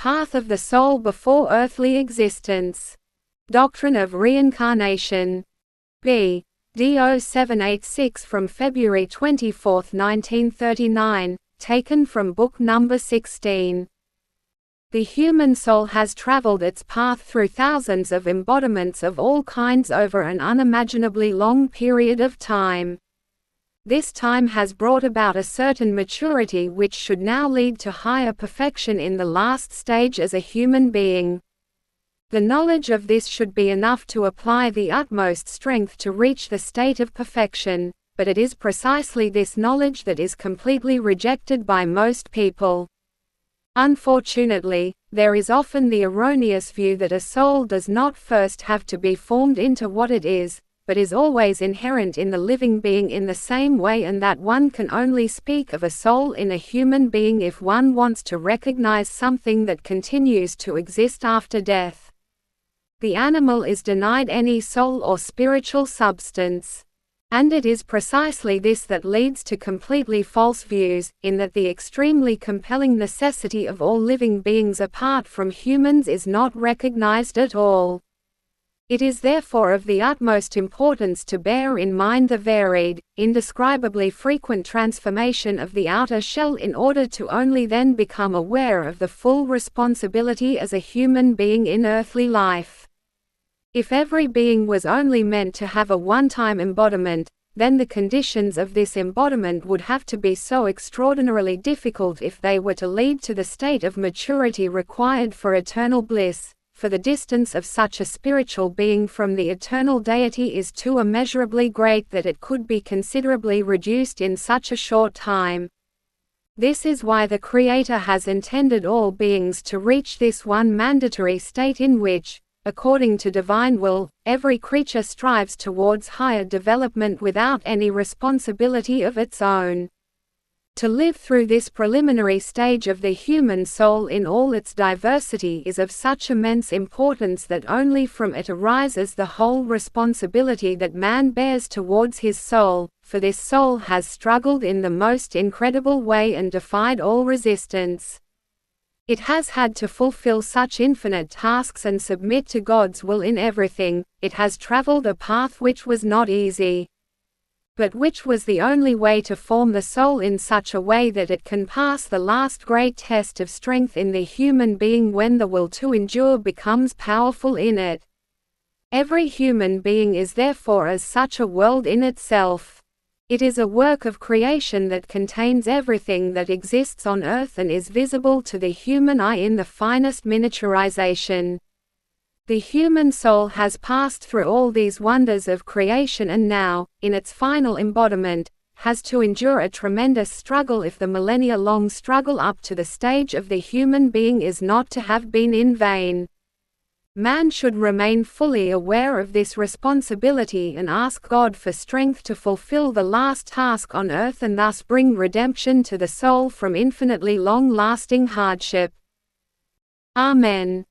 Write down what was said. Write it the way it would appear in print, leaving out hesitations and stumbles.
path of the soul before earthly existence. Doctrine of reincarnation. BD0786 from February 24, 1939, taken from book number 16. The human soul has traveled its path through thousands of embodiments of all kinds over an unimaginably long period of time. This time has brought about a certain maturity which should now lead to higher perfection in the last stage as a human being. The knowledge of this should be enough to apply the utmost strength to reach the state of perfection, but it is precisely this knowledge that is completely rejected by most people. Unfortunately, there is often the erroneous view that a soul does not first have to be formed into what it is, but is always inherent in the living being in the same way, and that one can only speak of a soul in a human being if one wants to recognize something that continues to exist after death. The animal is denied any soul or spiritual substance. And it is precisely this that leads to completely false views, in that the extremely compelling necessity of all living beings apart from humans is not recognized at all. It is therefore of the utmost importance to bear in mind the varied, indescribably frequent transformation of the outer shell in order to only then become aware of the full responsibility as a human being in earthly life. If every being was only meant to have a one-time embodiment, then the conditions of this embodiment would have to be so extraordinarily difficult if they were to lead to the state of maturity required for eternal bliss, for the distance of such a spiritual being from the eternal deity is too immeasurably great that it could be considerably reduced in such a short time. This is why the Creator has intended all beings to reach this one mandatory state in which, according to divine will, every creature strives towards higher development without any responsibility of its own. To live through this preliminary stage of the human soul in all its diversity is of such immense importance that only from it arises the whole responsibility that man bears towards his soul, for this soul has struggled in the most incredible way and defied all resistance. It has had to fulfill such infinite tasks and submit to God's will in everything. It has traveled a path which was not easy, but which was the only way to form the soul in such a way that it can pass the last great test of strength in the human being when the will to endure becomes powerful in it. Every human being is therefore as such a world in itself. It is a work of creation that contains everything that exists on earth and is visible to the human eye in the finest miniaturization. The human soul has passed through all these wonders of creation and now, in its final embodiment, has to endure a tremendous struggle if the millennia-long struggle up to the stage of the human being is not to have been in vain. Man should remain fully aware of this responsibility and ask God for strength to fulfill the last task on earth and thus bring redemption to the soul from infinitely long-lasting hardship. Amen.